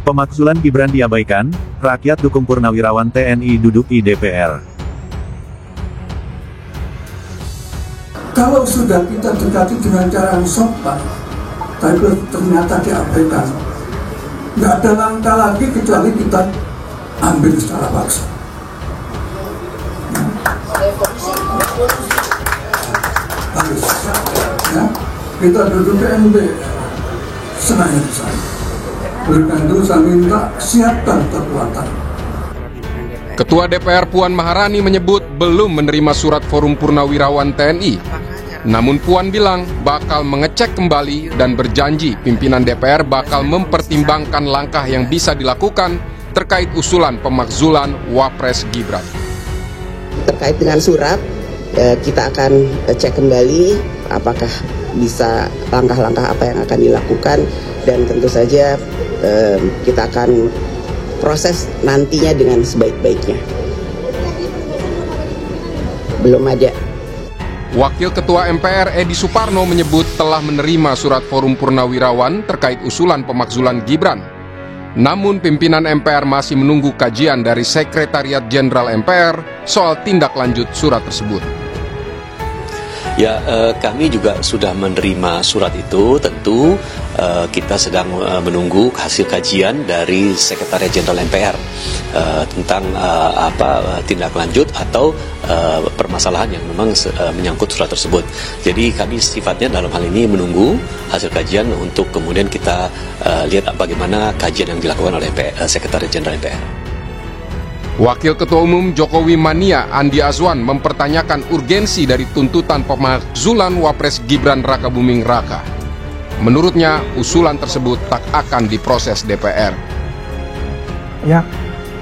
Pemakzulan Gibran diabaikan, rakyat dukung Purnawirawan TNI duduk di DPR. Kalau sudah kita dekati dengan cara yang sopan, tapi ternyata diabaikan, nggak ada langkah lagi kecuali kita ambil secara paksa. Harus, ya, kita duduk di MPR, senangnya di sana. Oleh karena itu saya minta siapkan kekuatan. Ketua DPR Puan Maharani menyebut belum menerima surat Forum Purnawirawan TNI. Namun Puan bilang bakal mengecek kembali dan berjanji pimpinan DPR bakal mempertimbangkan langkah yang bisa dilakukan terkait usulan pemakzulan Wapres Gibran. Terkait dengan surat, kita akan cek kembali apakah bisa langkah-langkah apa yang akan dilakukan, dan tentu saja kita akan proses nantinya dengan sebaik-baiknya. Belum ada. Wakil Ketua MPR Edi Suparno menyebut telah menerima surat Forum Purnawirawan terkait usulan pemakzulan Gibran. Namun pimpinan MPR masih menunggu kajian dari Sekretariat Jenderal MPR soal tindak lanjut surat tersebut. Ya, kami juga sudah menerima surat itu. Tentu kita sedang menunggu hasil kajian dari Sekretariat Jenderal MPR tentang tindak lanjut atau permasalahan yang memang menyangkut surat tersebut. Jadi kami sifatnya dalam hal ini menunggu hasil kajian untuk kemudian kita lihat bagaimana kajian yang dilakukan oleh Sekretariat Jenderal MPR. Wakil Ketua Umum Jokowi Mania Andi Azwan mempertanyakan urgensi dari tuntutan pemakzulan Wapres Gibran Rakabuming Raka. Menurutnya, usulan tersebut tak akan diproses DPR. Ya,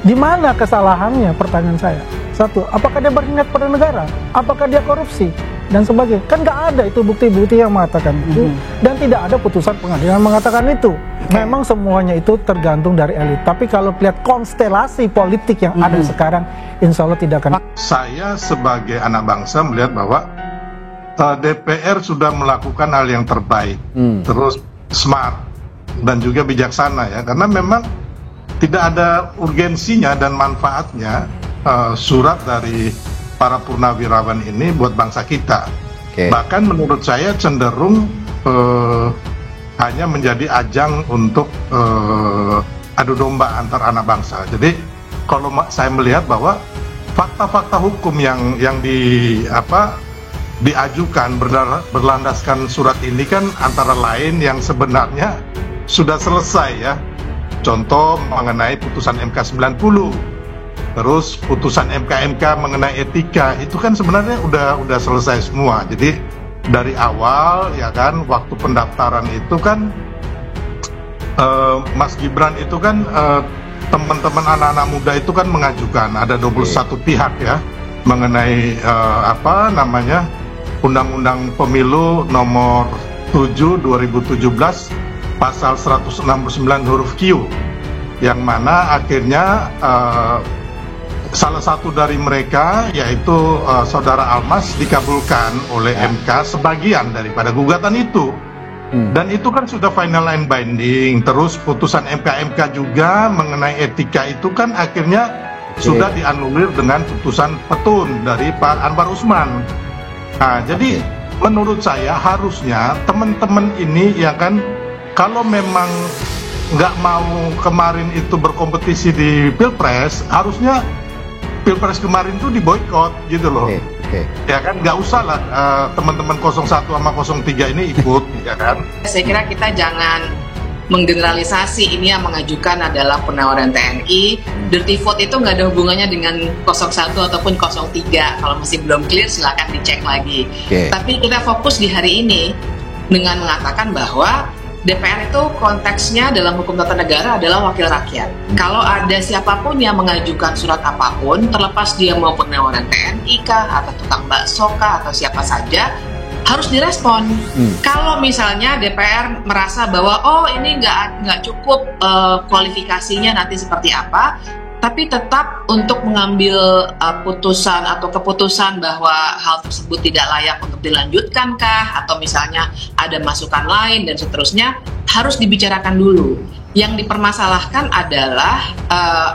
di mana kesalahannya? Pertanyaan saya. Satu, apakah dia berniat pada negara? Apakah dia korupsi? Dan sebagainya. Kan nggak ada itu bukti-bukti yang mengatakan itu. Dan tidak ada putusan pengadilan yang mengatakan itu. Memang semuanya itu tergantung dari elit. Tapi kalau lihat konstelasi politik yang ada sekarang, insya Allah tidak akan. Saya sebagai anak bangsa melihat bahwa DPR sudah melakukan hal yang terbaik, terus smart dan juga bijaksana ya, karena memang tidak ada urgensinya dan manfaatnya surat dari para purnawirawan ini buat bangsa kita. Bahkan menurut saya cenderung hanya menjadi ajang untuk adu domba antar anak bangsa. Jadi kalau saya melihat bahwa fakta-fakta hukum yang diajukan berlandaskan surat ini kan antara lain yang sebenarnya sudah selesai ya. Contoh mengenai putusan MK 90, terus putusan MK mengenai etika, itu kan sebenarnya udah selesai semua. Jadi dari awal ya kan, waktu pendaftaran itu kan Mas Gibran itu kan teman-teman anak-anak muda itu kan mengajukan, ada 21 pihak ya, mengenai Undang-Undang Pemilu nomor 7 2017 pasal 169 huruf Q, yang mana akhirnya salah satu dari mereka yaitu saudara Almas dikabulkan oleh MK sebagian daripada gugatan itu. Dan itu kan sudah final and binding. Terus putusan MK juga mengenai etika itu kan akhirnya sudah dianulir dengan putusan petun dari Pak Anwar Usman. Nah, jadi menurut saya harusnya teman-teman ini ya kan, kalau memang nggak mau kemarin itu berkompetisi di Pilpres, harusnya Pilpres kemarin tuh diboikot gitu loh. Ya kan, nggak usah lah teman-teman 01 sama 03 ini ikut ya kan. Saya kira kita jangan menggeneralisasi ini yang mengajukan adalah penawaran TNI. Dirty vote itu nggak ada hubungannya dengan 01 ataupun 03. Kalau masih belum clear silakan dicek lagi. Tapi kita fokus di hari ini dengan mengatakan bahwa DPR itu konteksnya dalam hukum tata negara adalah wakil rakyat. Kalau ada siapapun yang mengajukan surat apapun, terlepas dia mau penawaran TNI kah, atau tukang bakso kah, atau siapa saja, harus direspon. Kalau misalnya DPR merasa bahwa ini nggak cukup kualifikasinya nanti seperti apa, tapi tetap untuk mengambil putusan atau keputusan bahwa hal tersebut tidak layak untuk dilanjutkan kah, atau misalnya ada masukan lain dan seterusnya, harus dibicarakan dulu. Yang dipermasalahkan adalah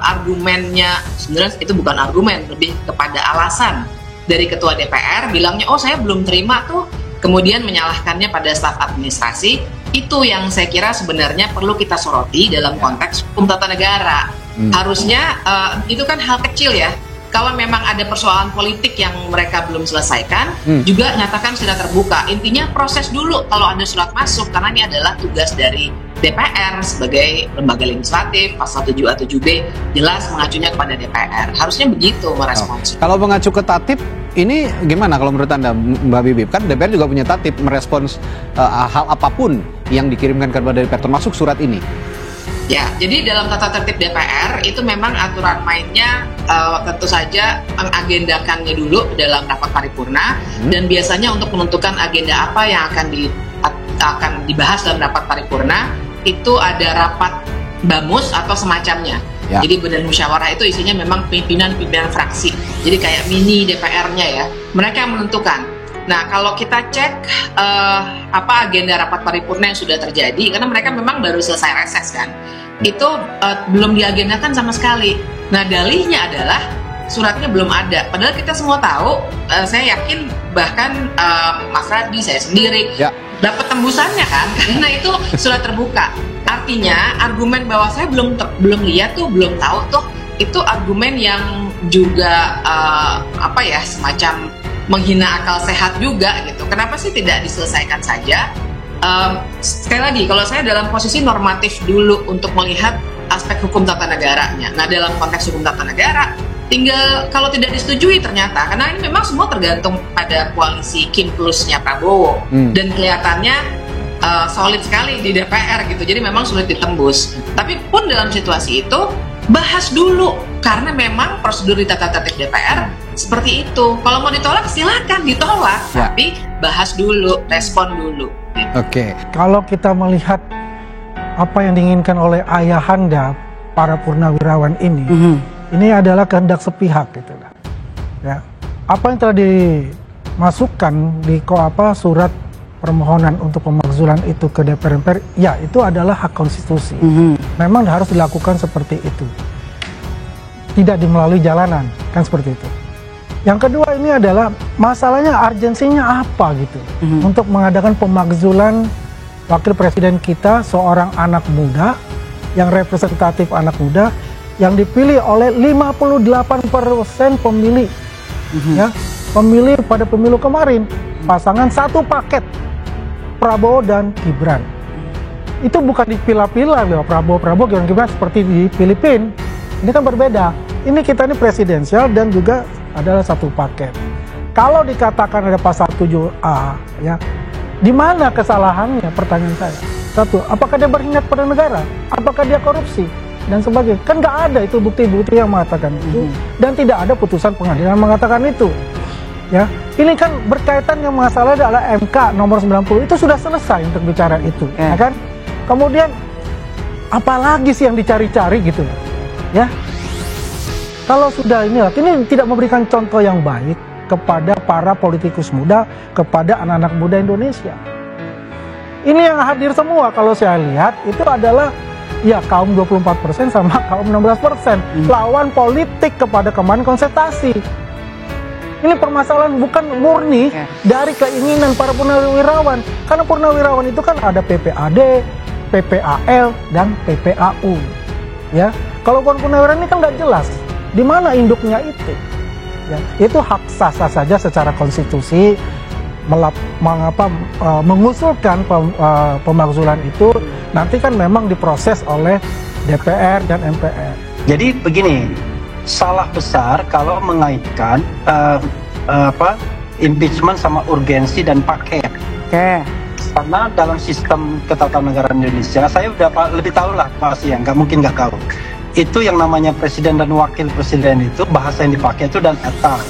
argumennya, sebenarnya itu bukan argumen, lebih kepada alasan dari ketua DPR bilangnya, oh saya belum terima tuh, kemudian menyalahkannya pada staf administrasi. Itu yang saya kira sebenarnya perlu kita soroti dalam konteks hukum tata negara. Harusnya itu kan hal kecil ya. Kalau memang ada persoalan politik yang mereka belum selesaikan, juga nyatakan sudah terbuka. Intinya proses dulu kalau ada surat masuk, karena ini adalah tugas dari DPR sebagai lembaga legislatif. Pasal 7A 7B jelas mengacunya kepada DPR. Harusnya begitu merespons. Kalau mengacu ke tatip, ini gimana kalau menurut Anda, Mbak Bibip? Kan DPR juga punya tatip merespons hal apapun yang dikirimkan kepada DPR, termasuk surat ini. Ya, jadi dalam tata tertib DPR itu memang aturan mainnya tentu saja mengagendakannya dulu dalam rapat paripurna, dan biasanya untuk menentukan agenda apa yang akan dibahas dalam rapat paripurna itu ada rapat bamus atau semacamnya. Ya. Jadi badan musyawarah itu isinya memang pimpinan-pimpinan fraksi. Jadi kayak mini DPR-nya ya. Mereka yang menentukan. Nah, kalau kita cek apa agenda rapat paripurna yang sudah terjadi, karena mereka memang baru selesai reses kan, itu belum diagendakan sama sekali. Nah, dalihnya adalah suratnya belum ada. Padahal kita semua tahu, saya yakin bahkan Mas Raddi, saya sendiri dapat tembusannya kan, karena itu surat terbuka. Artinya argumen bahwa saya belum lihat tuh, belum tahu tuh, itu argumen yang juga semacam menghina akal sehat juga gitu. Kenapa sih tidak diselesaikan saja? Sekali lagi, kalau saya dalam posisi normatif dulu untuk melihat aspek hukum tata negaranya. Nah, dalam konteks hukum tata negara, tinggal kalau tidak disetujui ternyata, karena ini memang semua tergantung pada koalisi Kim Plusnya Prabowo, dan kelihatannya solid sekali di DPR gitu. Jadi memang sulit ditembus. Tapi pun dalam situasi itu bahas dulu, karena memang prosedur di tata tertib DPR seperti itu. Kalau mau ditolak silakan ditolak, tapi bahas dulu, respon dulu. Oke. Kalau kita melihat apa yang diinginkan oleh ayahanda para purnawirawan ini adalah kehendak sepihak gitu lah. Ya. Apa yang telah dimasukkan di surat permohonan untuk pemakzulan itu ke DPR MPR, ya itu adalah hak konstitusi. Memang harus dilakukan seperti itu. Tidak melalui jalanan, kan seperti itu. Yang kedua, ini adalah masalahnya urgensinya apa gitu, untuk mengadakan pemakzulan wakil presiden kita, seorang anak muda yang representatif anak muda yang dipilih oleh 58% pemilih, ya, pemilih pada pemilu kemarin, pasangan satu paket Prabowo dan Gibran. Itu bukan dipilah-pilah loh, Prabowo Gibran seperti di Filipina. Ini kan berbeda. Ini kita ini presidensial dan juga adalah satu paket. Kalau dikatakan ada pasal 7A, ya, di mana kesalahannya? Pertanyaan saya. Satu, apakah dia berkhianat pada negara? Apakah dia korupsi? Dan sebagainya. Kan nggak ada itu bukti-bukti yang mengatakan itu. Dan tidak ada putusan pengadilan yang mengatakan itu. Ya, ini kan berkaitan yang masalah adalah MK nomor 90 itu sudah selesai untuk bicara itu, ya kan? Kemudian apalagi sih yang dicari-cari gitu, ya? Kalau sudah ini tidak memberikan contoh yang baik kepada para politikus muda, kepada anak-anak muda Indonesia. Ini yang hadir semua kalau saya lihat itu adalah ya kaum 24% sama kaum 16%, lawan politik kepada kemarin kontestasi. Ini permasalahan bukan murni dari keinginan para purnawirawan. Karena purnawirawan itu kan ada PPAD, PPAL, dan PPAU. Ya, kalau purnawirawan ini kan nggak jelas di mana induknya itu. Ya, itu hak sah-sah saja secara konstitusi mengusulkan pemakzulan itu. Nanti kan memang diproses oleh DPR dan MPR. Jadi begini. Salah besar kalau mengaitkan impeachment sama urgensi dan paket. Karena dalam sistem ketatanegaraan Indonesia, saya udah lebih tahu lah pasti ya, nggak mungkin nggak tahu. Itu yang namanya presiden dan wakil presiden itu bahasa yang dipakai itu dan eta.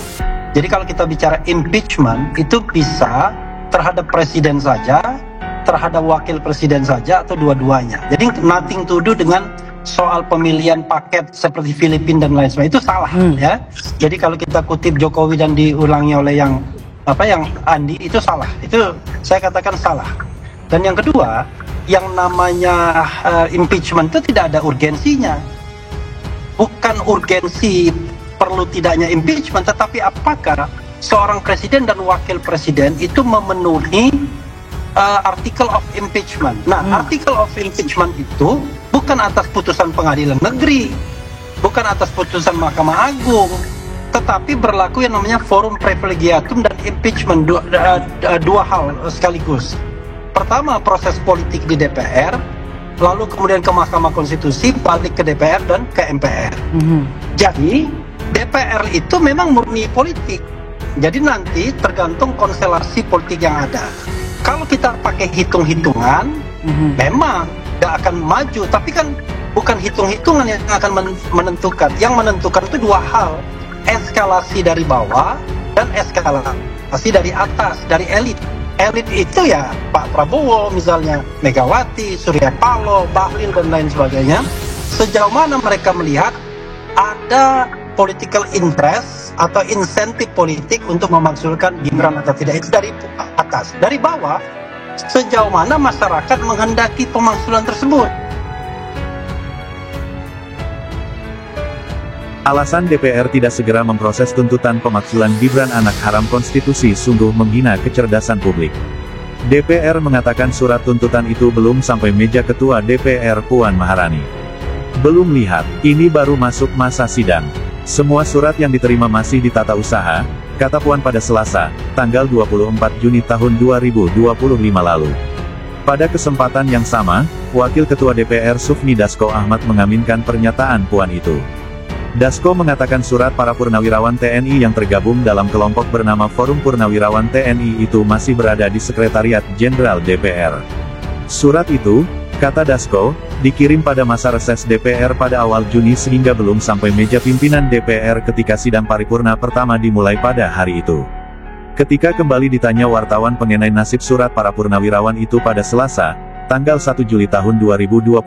Jadi kalau kita bicara impeachment itu bisa terhadap presiden saja, terhadap wakil presiden saja atau dua-duanya. Jadi nothing to do dengan soal pemilihan paket seperti Filipina dan lain sebagainya, itu salah ya. Jadi kalau kita kutip Jokowi dan diulangi oleh yang Andi, itu salah. Itu saya katakan salah. Dan yang kedua, yang namanya impeachment itu tidak ada urgensinya. Bukan urgensi perlu tidaknya impeachment, tetapi apakah seorang presiden dan wakil presiden itu memenuhi article of impeachment. Nah, article of impeachment itu bukan atas putusan pengadilan negeri, bukan atas putusan Mahkamah Agung, tetapi berlaku yang namanya forum privilegiatum dan impeachment, dua hal sekaligus. Pertama, proses politik di DPR, lalu kemudian ke Mahkamah Konstitusi, balik ke DPR dan ke MPR. Jadi DPR itu memang murni politik. Jadi nanti tergantung konstelasi politik yang ada. Kalau kita pakai hitung-hitungan, memang tidak akan maju. Tapi kan bukan hitung-hitungan yang akan menentukan. Yang menentukan itu dua hal: eskalasi dari bawah dan eskalasi dari atas, dari elit. Elit itu ya Pak Prabowo misalnya, Megawati, Surya Paloh, Bahlil dan lain sebagainya. Sejauh mana mereka melihat ada political interest atau insentif politik untuk memakzulkan Gibran atau tidak, itu dari atas. Dari bawah, sejauh mana masyarakat menghendaki pemakzulan tersebut. Alasan DPR tidak segera memproses tuntutan pemakzulan Gibran anak haram konstitusi sungguh menghina kecerdasan publik. DPR mengatakan surat tuntutan itu belum sampai meja Ketua DPR Puan Maharani. Belum lihat, ini baru masuk masa sidang. Semua surat yang diterima masih ditata usaha, kata Puan pada Selasa, tanggal 24 Juni tahun 2025 lalu. Pada kesempatan yang sama, Wakil Ketua DPR Sufmi Dasko Ahmad mengaminkan pernyataan Puan itu. Dasko mengatakan surat para purnawirawan TNI yang tergabung dalam kelompok bernama Forum Purnawirawan TNI itu masih berada di Sekretariat Jenderal DPR. Surat itu, kata Dasko, dikirim pada masa reses DPR pada awal Juni sehingga belum sampai meja pimpinan DPR ketika sidang paripurna pertama dimulai pada hari itu. Ketika kembali ditanya wartawan mengenai nasib surat para purnawirawan itu pada Selasa, tanggal 1 Juli tahun 2025,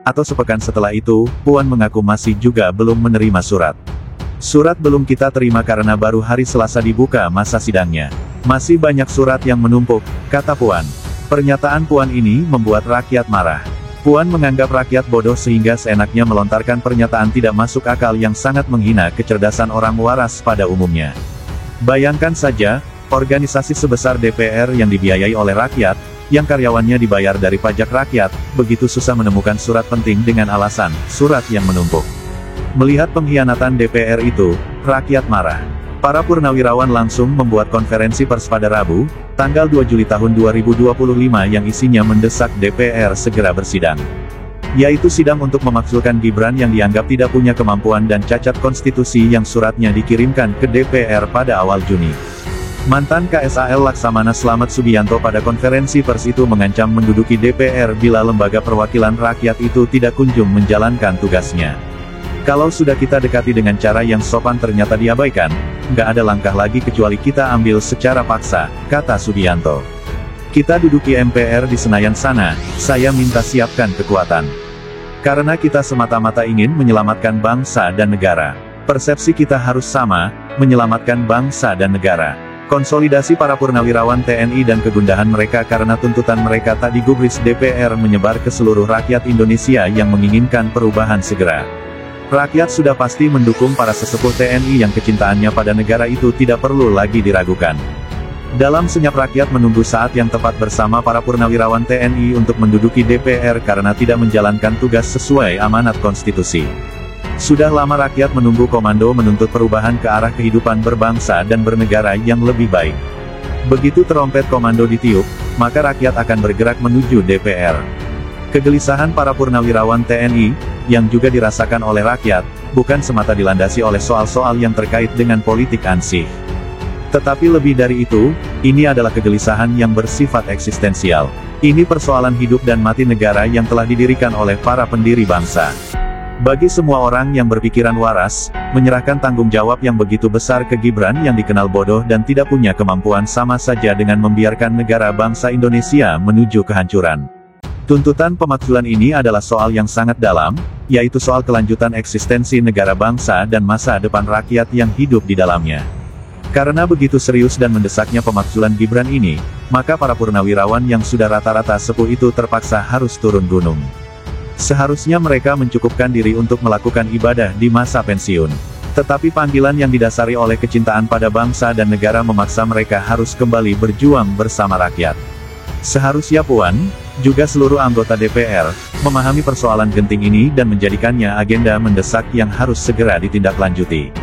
atau sepekan setelah itu, Puan mengaku masih juga belum menerima surat. Surat belum kita terima karena baru hari Selasa dibuka masa sidangnya. Masih banyak surat yang menumpuk, kata Puan. Pernyataan Puan ini membuat rakyat marah. Puan menganggap rakyat bodoh sehingga seenaknya melontarkan pernyataan tidak masuk akal yang sangat menghina kecerdasan orang waras pada umumnya. Bayangkan saja, organisasi sebesar DPR yang dibiayai oleh rakyat, yang karyawannya dibayar dari pajak rakyat, begitu susah menemukan surat penting dengan alasan, surat yang menumpuk. Melihat pengkhianatan DPR itu, rakyat marah. Para purnawirawan langsung membuat konferensi pers pada Rabu, tanggal 2 Juli tahun 2025 yang isinya mendesak DPR segera bersidang. Yaitu sidang untuk memakzulkan Gibran yang dianggap tidak punya kemampuan dan cacat konstitusi yang suratnya dikirimkan ke DPR pada awal Juni. Mantan KSAL Laksamana Slamet Subianto pada konferensi pers itu mengancam menduduki DPR bila lembaga perwakilan rakyat itu tidak kunjung menjalankan tugasnya. Kalau sudah kita dekati dengan cara yang sopan ternyata diabaikan, nggak ada langkah lagi kecuali kita ambil secara paksa, kata Subianto. Kita duduki MPR di Senayan sana, saya minta siapkan kekuatan. Karena kita semata-mata ingin menyelamatkan bangsa dan negara. Persepsi kita harus sama, menyelamatkan bangsa dan negara. Konsolidasi para purnawirawan TNI dan kegundahan mereka karena tuntutan mereka tak digubris DPR menyebar ke seluruh rakyat Indonesia yang menginginkan perubahan segera. Rakyat sudah pasti mendukung para sesepuh TNI yang kecintaannya pada negara itu tidak perlu lagi diragukan. Dalam senyap rakyat menunggu saat yang tepat bersama para purnawirawan TNI untuk menduduki DPR karena tidak menjalankan tugas sesuai amanat konstitusi. Sudah lama rakyat menunggu komando menuntut perubahan ke arah kehidupan berbangsa dan bernegara yang lebih baik. Begitu terompet komando ditiup, maka rakyat akan bergerak menuju DPR. Kegelisahan para purnawirawan TNI, yang juga dirasakan oleh rakyat, bukan semata dilandasi oleh soal-soal yang terkait dengan politik ansih. Tetapi lebih dari itu, ini adalah kegelisahan yang bersifat eksistensial. Ini persoalan hidup dan mati negara yang telah didirikan oleh para pendiri bangsa. Bagi semua orang yang berpikiran waras, menyerahkan tanggung jawab yang begitu besar ke Gibran yang dikenal bodoh dan tidak punya kemampuan sama saja dengan membiarkan negara bangsa Indonesia menuju kehancuran. Tuntutan pemakzulan ini adalah soal yang sangat dalam, yaitu soal kelanjutan eksistensi negara bangsa dan masa depan rakyat yang hidup di dalamnya. Karena begitu serius dan mendesaknya pemakzulan Gibran ini, maka para purnawirawan yang sudah rata-rata sepuh itu terpaksa harus turun gunung. Seharusnya mereka mencukupkan diri untuk melakukan ibadah di masa pensiun. Tetapi panggilan yang didasari oleh kecintaan pada bangsa dan negara memaksa mereka harus kembali berjuang bersama rakyat. Seharusnya Puan, juga seluruh anggota DPR, memahami persoalan genting ini dan menjadikannya agenda mendesak yang harus segera ditindaklanjuti.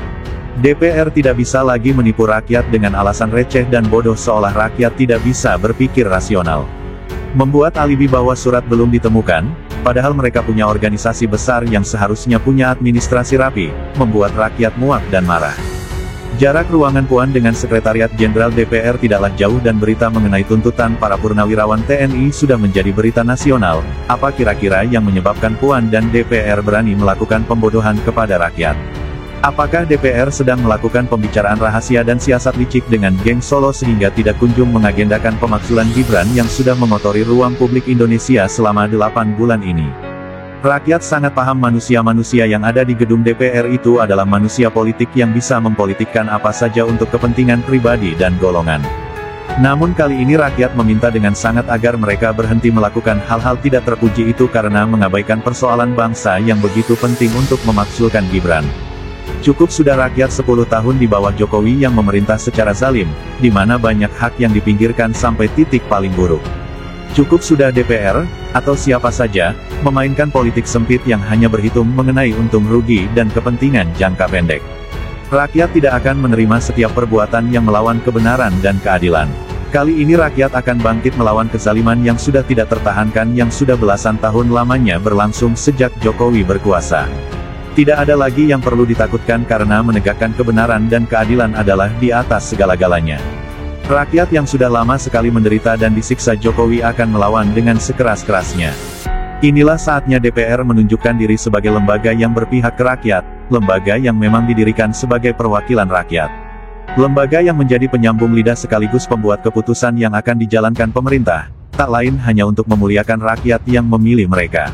DPR tidak bisa lagi menipu rakyat dengan alasan receh dan bodoh seolah rakyat tidak bisa berpikir rasional. Membuat alibi bahwa surat belum ditemukan, padahal mereka punya organisasi besar yang seharusnya punya administrasi rapi, membuat rakyat muak dan marah. Jarak ruangan Puan dengan Sekretariat Jenderal DPR tidaklah jauh dan berita mengenai tuntutan para purnawirawan TNI sudah menjadi berita nasional. Apa kira-kira yang menyebabkan Puan dan DPR berani melakukan pembodohan kepada rakyat? Apakah DPR sedang melakukan pembicaraan rahasia dan siasat licik dengan geng Solo sehingga tidak kunjung mengagendakan pemakzulan Gibran yang sudah mengotori ruang publik Indonesia selama 8 bulan ini? Rakyat sangat paham manusia-manusia yang ada di gedung DPR itu adalah manusia politik yang bisa mempolitikkan apa saja untuk kepentingan pribadi dan golongan. Namun kali ini rakyat meminta dengan sangat agar mereka berhenti melakukan hal-hal tidak terpuji itu karena mengabaikan persoalan bangsa yang begitu penting untuk memakzulkan Gibran. Cukup sudah rakyat 10 tahun di bawah Jokowi yang memerintah secara zalim, di mana banyak hak yang dipinggirkan sampai titik paling buruk. Cukup sudah DPR, atau siapa saja, memainkan politik sempit yang hanya berhitung mengenai untung rugi dan kepentingan jangka pendek. Rakyat tidak akan menerima setiap perbuatan yang melawan kebenaran dan keadilan. Kali ini rakyat akan bangkit melawan kezaliman yang sudah tidak tertahankan yang sudah belasan tahun lamanya berlangsung sejak Jokowi berkuasa. Tidak ada lagi yang perlu ditakutkan karena menegakkan kebenaran dan keadilan adalah di atas segala-galanya. Rakyat yang sudah lama sekali menderita dan disiksa Jokowi akan melawan dengan sekeras-kerasnya. Inilah saatnya DPR menunjukkan diri sebagai lembaga yang berpihak ke rakyat, lembaga yang memang didirikan sebagai perwakilan rakyat. Lembaga yang menjadi penyambung lidah sekaligus pembuat keputusan yang akan dijalankan pemerintah, tak lain hanya untuk memuliakan rakyat yang memilih mereka.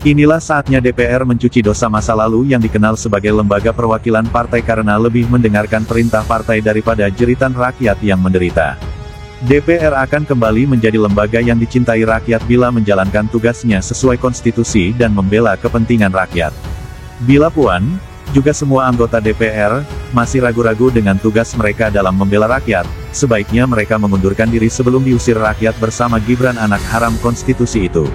Inilah saatnya DPR mencuci dosa masa lalu yang dikenal sebagai lembaga perwakilan partai karena lebih mendengarkan perintah partai daripada jeritan rakyat yang menderita. DPR akan kembali menjadi lembaga yang dicintai rakyat bila menjalankan tugasnya sesuai konstitusi dan membela kepentingan rakyat. Bila Puan, juga semua anggota DPR, masih ragu-ragu dengan tugas mereka dalam membela rakyat, sebaiknya mereka mengundurkan diri sebelum diusir rakyat bersama Gibran anak haram konstitusi itu.